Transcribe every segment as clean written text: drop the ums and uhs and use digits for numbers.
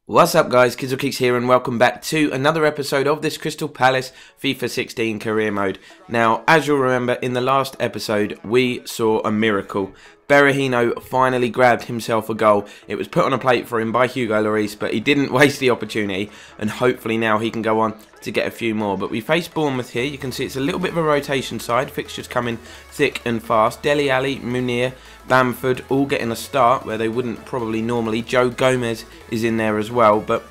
What's up guys, Kizzle here and welcome back to another episode of this Crystal Palace FIFA 16 career mode. Now, as you'll remember, in the last episode we saw a miracle. Berahino finally grabbed himself a goal. It was put on a plate for him by Hugo Lloris, but he didn't waste the opportunity, and hopefully now he can go on to get a few more. But we face Bournemouth here. You can see it's a little bit of a rotation side. Fixtures coming thick and fast. Dele Alli, Munir, Bamford all getting a start where they wouldn't probably normally. Joe Gomez is in there as well, but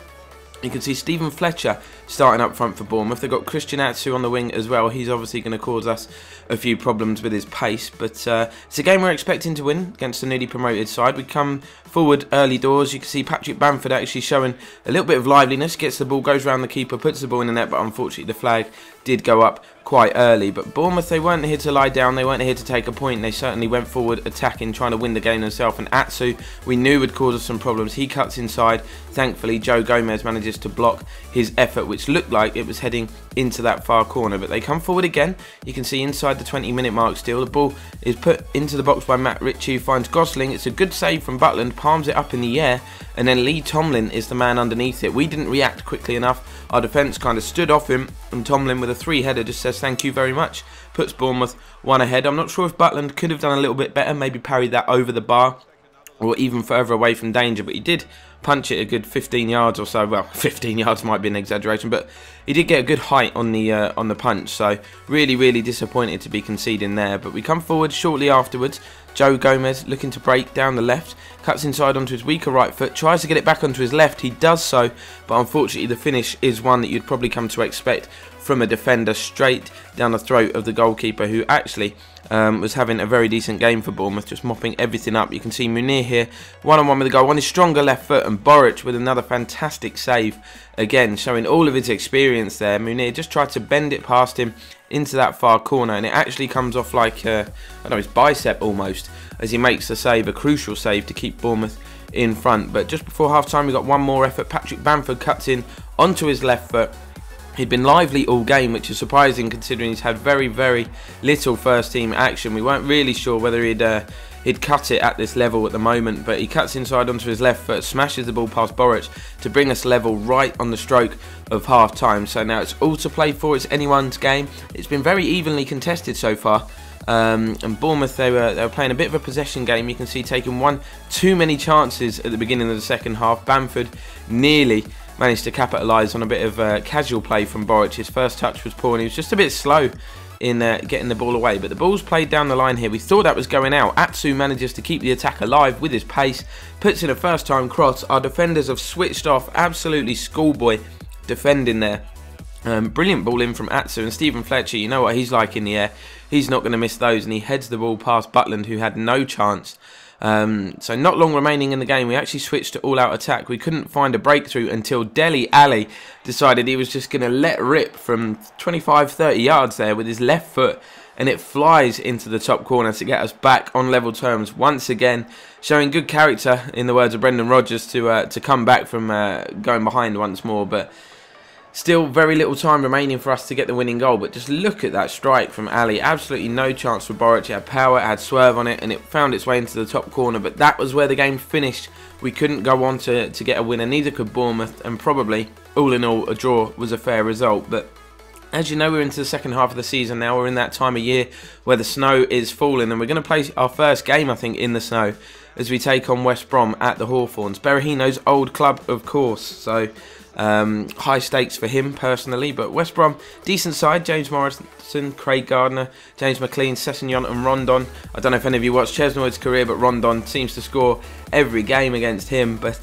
you can see Stephen Fletcher starting up front for Bournemouth. They've got Christian Atsu on the wing as well. He's obviously going to cause us a few problems with his pace, but it's a game we're expecting to win against the newly promoted side. We come forward early doors. You can see Patrick Bamford actually showing a little bit of liveliness. Gets the ball, goes around the keeper, puts the ball in the net, but unfortunately the flag did go up quite early. But Bournemouth, they weren't here to lie down. They weren't here to take a point. They certainly went forward attacking, trying to win the game themselves. And Atsu, we knew would cause us some problems. He cuts inside. Thankfully, Joe Gomez manages to block his effort, which looked like it was heading into that far corner. But they come forward again. You can see inside the 20-minute mark still. The ball is put into the box by Matt Ritchie, finds Gosling. It's a good save from Butland, palms it up in the air, and then Lee Tomlin is the man underneath it. We didn't react quickly enough. Our defence kind of stood off him, and Tomlin with a three-header just says thank you very much. Puts Bournemouth one ahead. I'm not sure if Butland could have done a little bit better, maybe parried that over the bar or even further away from danger, but he did punch it a good 15 yards or so. Well, 15 yards might be an exaggeration, but he did get a good height on the punch, so really disappointed to be conceding there. But we come forward shortly afterwards. Joe Gomez looking to break down the left, cuts inside onto his weaker right foot, tries to get it back onto his left. He does so, but unfortunately the finish is one that you'd probably come to expect from a defender, straight down the throat of the goalkeeper, who actually was having a very decent game for Bournemouth, just mopping everything up. You can see Munir here, one-on-one with the goal on his stronger left foot, and Boric with another fantastic save, again showing all of his experience there. Munir just tried to bend it past him into that far corner, and it actually comes off like I don't know, his bicep almost, as he makes the save, a crucial save to keep Bournemouth in front. But just before half time we got one more effort. Patrick Bamford cuts in onto his left foot. He'd been lively all game, which is surprising considering he's had very little first team action. We weren't really sure whether he'd cut it at this level at the moment, but he cuts inside onto his left foot, smashes the ball past Boric to bring us level right on the stroke of half time. So now it's all to play for. It's anyone's game. It's been very evenly contested so far. And Bournemouth, they were playing a bit of a possession game. You can see taking one too many chances at the beginning of the second half. Bamford nearly managed to capitalise on a bit of casual play from Boric. His first touch was poor and he was just a bit slow in getting the ball away. But the ball's played down the line here. We thought that was going out. Atsu manages to keep the attack alive with his pace, puts in a first time cross. Our defenders have switched off. Absolutely schoolboy defending there. Brilliant ball in from Atsu, and Stephen Fletcher, you know what he's like in the air. He's not going to miss those, and he heads the ball past Butland, who had no chance. So not long remaining in the game, we actually switched to all-out attack. We couldn't find a breakthrough until Dele Alli decided he was just going to let rip from 25-30 yards there with his left foot, and it flies into the top corner to get us back on level terms once again, showing good character, in the words of Brendan Rodgers, to come back from going behind once more. But still very little time remaining for us to get the winning goal. But just look at that strike from Ali. Absolutely no chance for Boric. It had power, it had swerve on it, and it found its way into the top corner. But that was where the game finished. We couldn't go on to get a winner. Neither could Bournemouth. And probably, all in all, a draw was a fair result. But as you know, we're into the second half of the season now. We're in that time of year where the snow is falling. And we're going to play our first game, I think, in the snow, as we take on West Brom at the Hawthorns. Berahino's old club, of course. So high stakes for him personally, but West Brom, decent side. James Morrison, Craig Gardner, James McLean, Sessegnon and Rondon. I don't know if any of you watched Chesnoid's career, but Rondon seems to score every game against him. But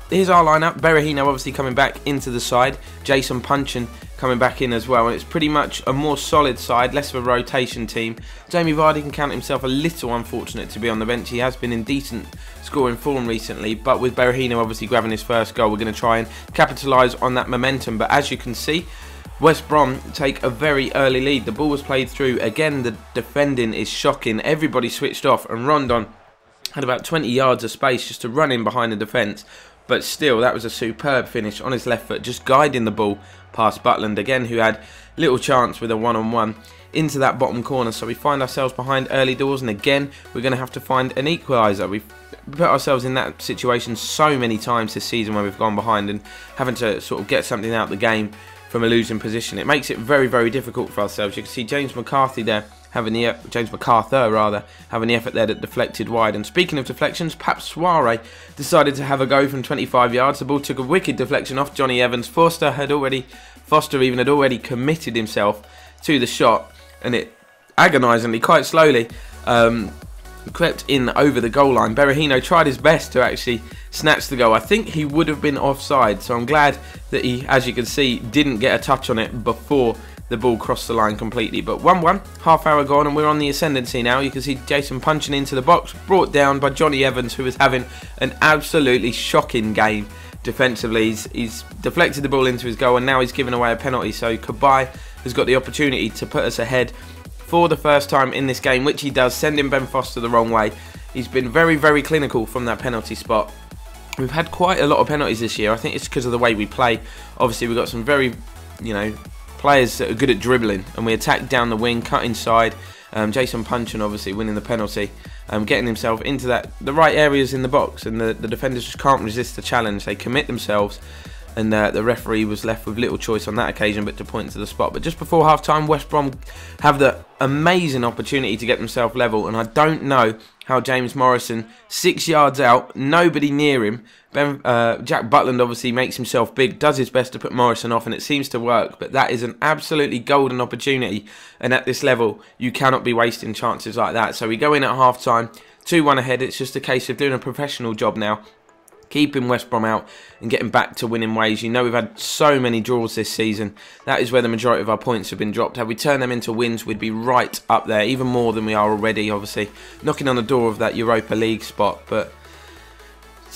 here's our lineup. Berahino obviously coming back into the side. Jason Punchin coming back in as well, and it's pretty much a more solid side, less of a rotation team. Jamie Vardy can count himself a little unfortunate to be on the bench. He has been in decent scoring form recently, but with Berahino obviously grabbing his first goal, we're going to try and capitalise on that momentum. But as you can see, West Brom take a very early lead. The ball was played through. Again, the defending is shocking. Everybody switched off, and Rondon had about 20 yards of space just to run in behind the defence. but still, that was a superb finish on his left foot, just guiding the ball past Butland again, who had little chance with a one-on-one into that bottom corner. So we find ourselves behind early doors, and again, we're going to have to find an equaliser. We've put ourselves in that situation so many times this season when we've gone behind and having to sort of get something out of the game from a losing position. It makes it very, very difficult for ourselves. You can see James McCarthy there having the James MacArthur rather having the effort there that deflected wide. And speaking of deflections, Pap Soiree decided to have a go from 25 yards. The ball took a wicked deflection off Johnny Evans. Foster had already committed himself to the shot, and it agonisingly, quite slowly, crept in over the goal line. Berahino tried his best to actually snatch the goal. I think he would have been offside, so I'm glad that he, as you can see, didn't get a touch on it before the ball crossed the line completely. But 1-1, half hour gone, and we're on the ascendancy now. You can see Jason punching into the box, brought down by Johnny Evans, who was having an absolutely shocking game defensively. He's deflected the ball into his goal, and now he's given away a penalty. So Schoolboy has got the opportunity to put us ahead for the first time in this game, which he does, sending Ben Foster the wrong way. He's been very, very clinical from that penalty spot. We've had quite a lot of penalties this year. I think it's because of the way we play. Obviously, we've got some very, players that are good at dribbling, and we attack down the wing, cut inside. Jason Punchin obviously winning the penalty, getting himself into the right areas in the box, and the defenders just can't resist the challenge. They commit themselves, and the referee was left with little choice on that occasion but to point to the spot. But just before half time, West Brom have the amazing opportunity to get themselves level, and I don't know how James Morrison, 6 yards out, nobody near him. Jack Butland obviously makes himself big, does his best to put Morrison off, and it seems to work. But that is an absolutely golden opportunity, and at this level, you cannot be wasting chances like that. So we go in at half time, 2-1 ahead. It's just a case of doing a professional job now, keeping West Brom out and getting back to winning ways. You know, we've had so many draws this season. That is where the majority of our points have been dropped. Had we turned them into wins, we'd be right up there, even more than we are already, obviously, knocking on the door of that Europa League spot. But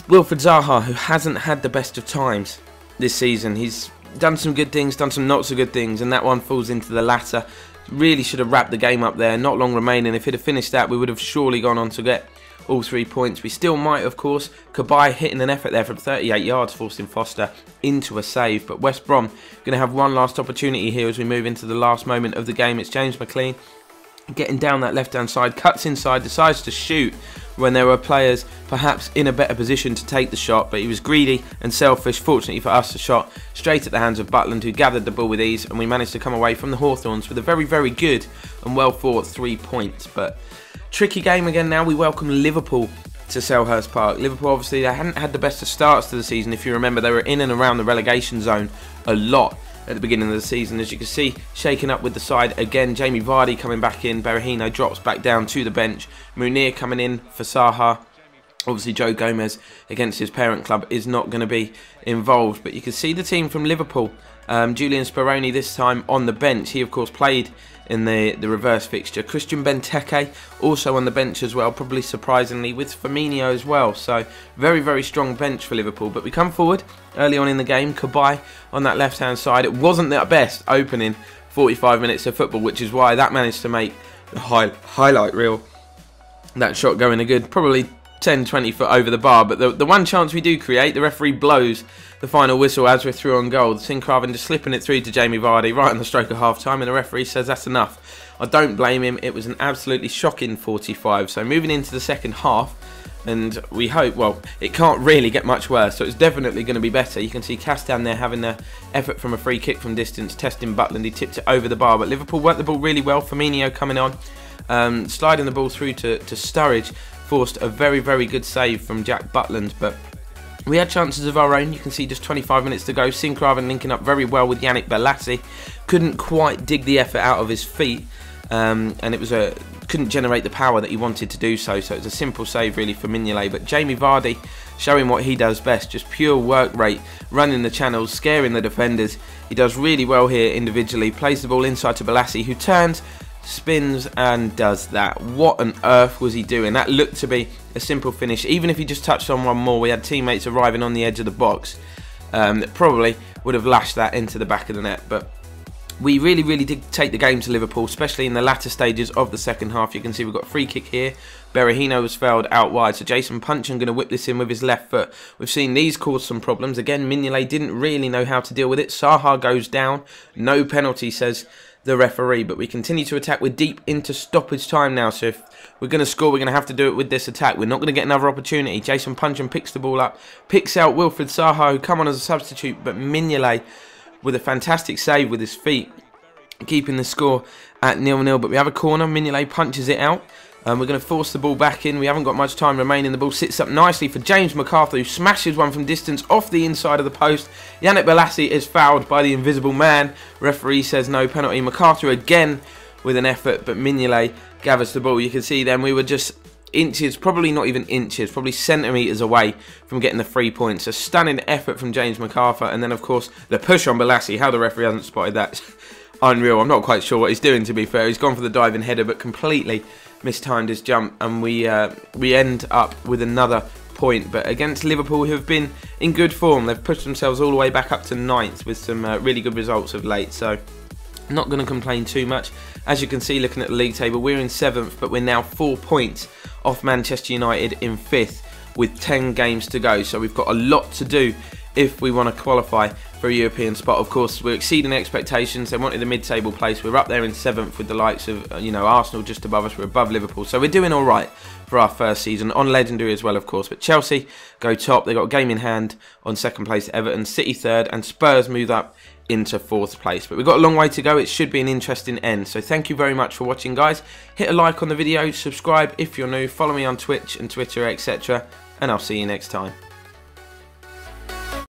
Wilfried Zaha, who hasn't had the best of times this season, he's done some good things, done some not so good things, and that one falls into the latter. Really should have wrapped the game up there, not long remaining. If he'd have finished that, we would have surely gone on to get all 3 points. We still might, of course. Schoolboy hitting an effort there from 38 yards, forcing Foster into a save. But West Brom going to have one last opportunity here as we move into the last moment of the game. It's James McLean getting down that left-hand side, cuts inside, decides to shoot when there were players perhaps in a better position to take the shot, but he was greedy and selfish. Fortunately for us, the shot straight at the hands of Butland, who gathered the ball with ease, and we managed to come away from the Hawthorns with a very, very good and well-fought 3 points. But tricky game again now. We welcome Liverpool to Selhurst Park. Liverpool, obviously, they hadn't had the best of starts to the season. If you remember, they were in and around the relegation zone a lot at the beginning of the season. As you can see, shaking up with the side again. Jamie Vardy coming back in. Berahino drops back down to the bench. Munir coming in for Saha. Obviously, Joe Gomez against his parent club is not going to be involved. But you can see the team from Liverpool. Julian Speroni this time on the bench. He, of course, played in the reverse fixture. Christian Benteke also on the bench as well, probably surprisingly, with Firmino as well. So very, very strong bench for Liverpool. But we come forward early on in the game. Schoolboy on that left-hand side. It wasn't that best opening 45 minutes of football, which is why that managed to make the highlight reel. That shot going a good, probably 10-20 foot over the bar. But the one chance we do create, the referee blows the final whistle as we're through on goal. Sinclaven just slipping it through to Jamie Vardy right on the stroke of half time, and the referee says that's enough. I don't blame him. It was an absolutely shocking 45. So moving into the second half, and we hope, well, it can't really get much worse, so it's definitely going to be better. You can see Castan there having the effort from a free kick from distance, testing Butland. He tipped it over the bar, but Liverpool worked the ball really well. Firmino coming on, sliding the ball through to Sturridge, forced a very, very good save from Jack Butland. But we had chances of our own. You can see just 25 minutes to go. Sinclaven linking up very well with Yannick Bolasie. Couldn't quite dig the effort out of his feet, and it was couldn't generate the power that he wanted to do so. So it was a simple save really for Mignolet. But Jamie Vardy showing what he does best, just pure work rate, running the channels, scaring the defenders. He does really well here individually. Plays the ball inside to Bolasie, who turns, spins and does that. What on earth was he doing? That looked to be a simple finish. Even if he just touched on one more, we had teammates arriving on the edge of the box that probably would have lashed that into the back of the net. But We really did take the game to Liverpool, especially in the latter stages of the second half. You can see we've got a free kick here. Berahino was fouled out wide, so Jason Puncheon going to whip this in with his left foot. We've seen these cause some problems. Again, Mignolet didn't really know how to deal with it. Saha goes down. No penalty, says the referee, but we continue to attack. We're deep into stoppage time now, so if we're going to score, we're going to have to do it with this attack. We're not going to get another opportunity. Jason Puncheon picks the ball up, picks out Wilfried Saha, who come on as a substitute, but Mignolet with a fantastic save with his feet, keeping the score at 0-0. But we have a corner. Mignolet punches it out. We're going to force the ball back in. We haven't got much time remaining. The ball sits up nicely for James McArthur, who smashes one from distance off the inside of the post. Yannick Bolasie is fouled by the invisible man. Referee says no penalty. McArthur again with an effort, but Mignolet gathers the ball. You can see then we were just inches, probably not even inches, probably centimetres away from getting the 3 points. A stunning effort from James McArthur, and then of course the push on Bolasie. How the referee hasn't spotted that, unreal. I'm not quite sure what he's doing, to be fair. He's gone for the diving header but completely mistimed his jump, and we end up with another point. But against Liverpool, who have been in good form, they've pushed themselves all the way back up to 9th with some really good results of late, so not going to complain too much. As you can see, looking at the league table, we're in 7th, but we're now 4 points off Manchester United in 5th with 10 games to go. So we've got a lot to do if we want to qualify for a European spot. Of course, we're exceeding expectations. They wanted a mid-table place. We're up there in 7th with the likes of, Arsenal just above us. We're above Liverpool. So we're doing all right for our first season. On Legendary as well, of course. But Chelsea go top. They've got a game in hand on 2nd place. Everton, City 3rd, and Spurs move up into 4th place. But we've got a long way to go. It should be an interesting end. So thank you very much for watching, guys. Hit a like on the video. Subscribe if you're new. Follow me on Twitch and Twitter, etc. And I'll see you next time.